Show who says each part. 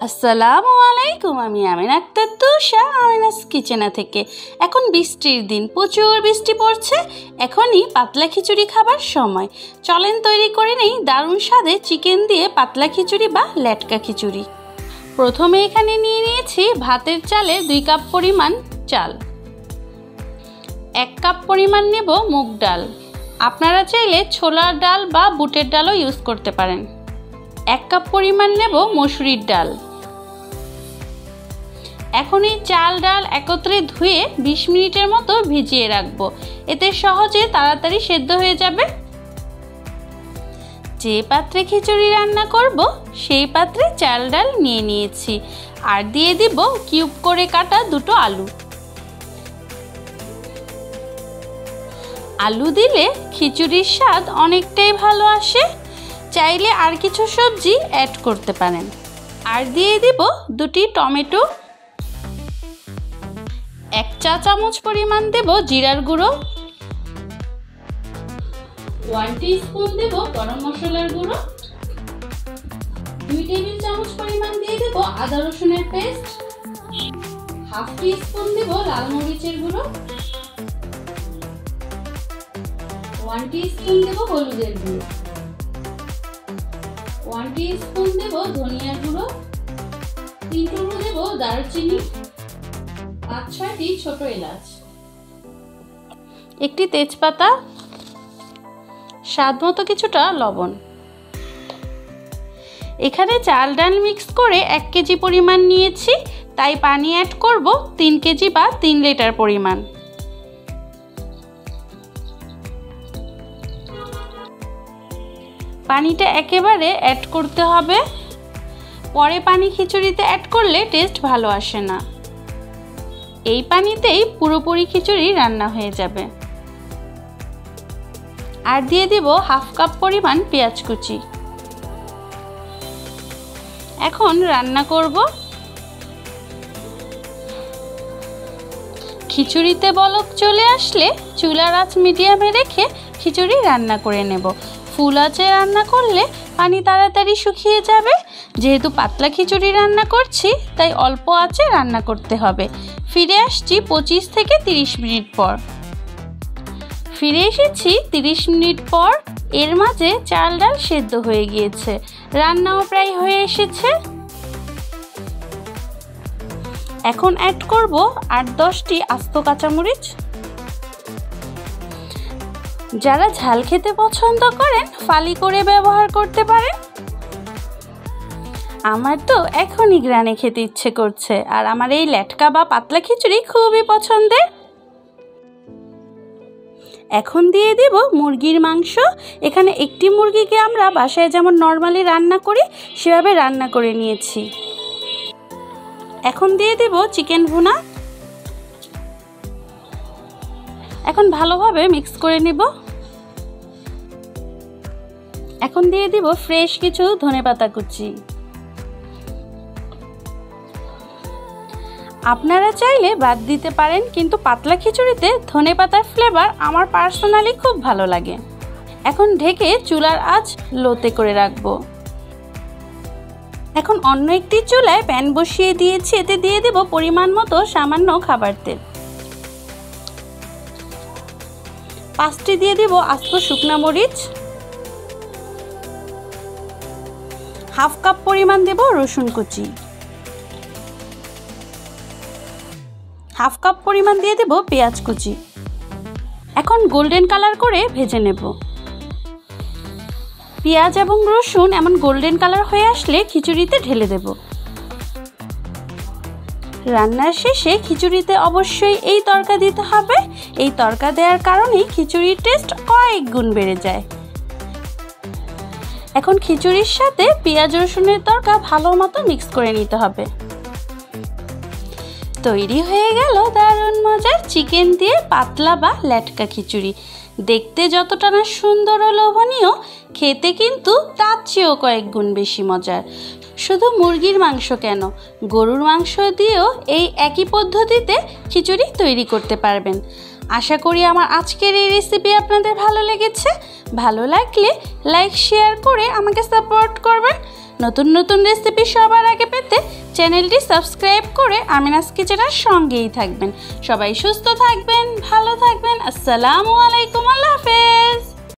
Speaker 1: আসসালামু আলাইকুম, আমি আমিনা আক্তার তুষা, আমিনাস কিচেনা থেকে। এখন বৃষ্টির দিন, প্রচুর বৃষ্টি পড়ছে। এখনই পাতলা খিচুড়ি খাবার সময়। চলেন তৈরি করে নেই দারুণ স্বাদে চিকেন দিয়ে পাতলা খিচুড়ি বা লেটকা খিচুড়ি। প্রথমে এখানে নিয়ে নিয়েছি ভাতের চালের 2 কাপ পরিমাণ চাল। 1 কাপ পরিমাণ নেব মুগ ডাল। আপনারা চাইলে ছোলার ডাল বা বুটের ডালও ইউজ করতে পারেন। 1 কাপ পরিমাণ নেব মসুরির ডাল। এখন এই চাল ডাল একত্রে ধুয়ে 20 মিনিটের মতো ভিজিয়ে রাখবো, এতে সহজে তাড়াতাড়ি সেদ্ধ হয়ে যাবে। যে পাত্রে খিচুড়ি রান্না করব সেই পাত্রে চাল ডাল নিয়ে নিয়েছি, আর দিয়ে দিব কিউব করে কাটা 2টো আলু। আলু দিলে খিচুড়ির স্বাদ অনেকটাই ভালো আসে। চাইলে আর কিছু সবজি অ্যাড করতে পারেন। আর দিয়ে দিব 2টি টমেটো। 1 চা চামচ পরিমাণ দেব জিরার গুঁড়ো। 1 টিস্পুন দেব গরম মশলার গুঁড়ো। 2 টেবিল চামচ পরিমাণ দিয়ে দেব আদা রসুনের পেস্ট। 1/2 টিস্পুন দেব লাল মরিচের গুঁড়ো। 1 টিস্পুন দেব হলুদের গুঁড়ো। 1 টিস্পুন দেব ধনিয়ার গুঁড়ো। 3 টুকরো দেব দারচিনি। 5-6টি ছোট এলাচ। একটি তেজপাতা। স্বাদমতো কিছুটা লবণ। এখানে চাল ডাল মিক্স করে 1 কেজি পরিমাণ নিয়েছি, তাই পানি অ্যাড করব 3 কেজি বা 3 লিটার পরিমাণ। পানিটা একেবারে অ্যাড করতে হবে, পরে পানি খিচুড়িতে অ্যাড করলে টেস্ট ভালো আসে না। এই পানিতেই পুরোপুরি খিচুড়ি রান্না হয়ে যাবে। আর দিয়ে দিব 1/2 কাপ পরিমাণ পেঁয়াজ কুচি। এখন রান্না করব। খিচুড়িতে বলক চলে আসলে চুলার আঁচ মিডিয়ামে রেখে খিচুড়ি রান্না করে নেব। ফুল আঁচে রান্না করলে পানি তাড়াতাড়ি শুকিয়ে যাবে। যেহেতু পাতলা খিচুড়ি রান্না করছি, তাই অল্প আঁচে রান্না করতে হবে। ফিরে আসছি 25 থেকে 30 মিনিট পর। ফিরে এসেছি 30 মিনিট পর। এর মাঝে চাল ডাল সেদ্ধ হয়ে গিয়েছে, রান্নাও প্রায় হয়ে এসেছে। এখন অ্যাড করব 8-10টি আস্ত কাঁচামরিচ। যারা ঝাল খেতে পছন্দ করেন ফালি করে ব্যবহার করতে পারেন। আমার তো এখনই গ্রানে খেতে ইচ্ছে করছে, আর আমার এই লেটকা বা পাতলা খিচুড়ি খুবই পছন্দের। এখন দিয়ে দেব মুরগির মাংস। এখানে একটি মুরগিকে আমরা বাসায় যেমন নর্মালি রান্না করি সেভাবে রান্না করে নিয়েছি। এখন দিয়ে দেব চিকেন ভুনা। এখন ভালোভাবে মিক্স করে নেব। এখন দিয়ে দিব ফ্রেশ কিছু ধনেপাতা কুচি। আপনারা চাইলে বাদ দিতে পারেন, কিন্তু পাতলা খিচুড়িতে ধনেপাতার ফ্লেভার আমার পার্সোনালি খুব ভালো লাগে। এখন ঢেকে চুলার আঁচ লোতে করে রাখবো। এখন অন্য একটি চুলায় প্যান বসিয়ে দিয়েছি, এতে দিয়ে দেব পরিমাণ মতো সামান্য খাবার তেল। 5টি দিয়ে দেব আস্ত শুকনা মরিচ। 1/2 কাপ পরিমাণ দেব রসুন কুচি। 1/2 কাপ পরিমাণ দিয়ে দেব পেঁয়াজ কুচি। এখন গোল্ডেন কালার করে ভেজে নেব। পেঁয়াজ এবং রসুন এমন গোল্ডেন কালার হয়ে আসলে খিচুড়িতে ঢেলে দেব। রান্নার শেষে খিচুড়িতে অবশ্যই এই তড়কা দিতে হবে। এই তড়কা দেওয়ার কারণেই খিচুড়ির টেস্ট কয়েক গুণ বেড়ে যায়। এখন খিচুড়ির সাথে পেঁয়াজ রসুনের তড়কা ভালো মতো মিক্স করে নিতে হবে। তৈরি হয়ে গেল দারুণ মজার চিকেন দিয়ে পাতলা বা লেটকা খিচুড়ি। দেখতে যতটা না সুন্দর ও লোভনীয়, খেতে কিন্তু তার চেয়েও কয়েক গুণ বেশি মজার। শুধু মুরগির মাংস কেন, গরুর মাংস দিয়েও এই একই পদ্ধতিতে খিচুড়ি তৈরি করতে পারবেন। আশা করি আমার আজকের এই রেসিপি আপনাদের ভালো লেগেছে। ভালো লাগলে লাইক শেয়ার করে আমাকে সাপোর্ট করবেন। নতুন নতুন রেসিপি সবার আগে পেতে চ্যানেলটি সাবস্ক্রাইব করে আমিনাস কিচেনের সঙ্গেই থাকবেন। সবাই সুস্থ থাকবেন, ভালো থাকবেন। আসসালামু আলাইকুম।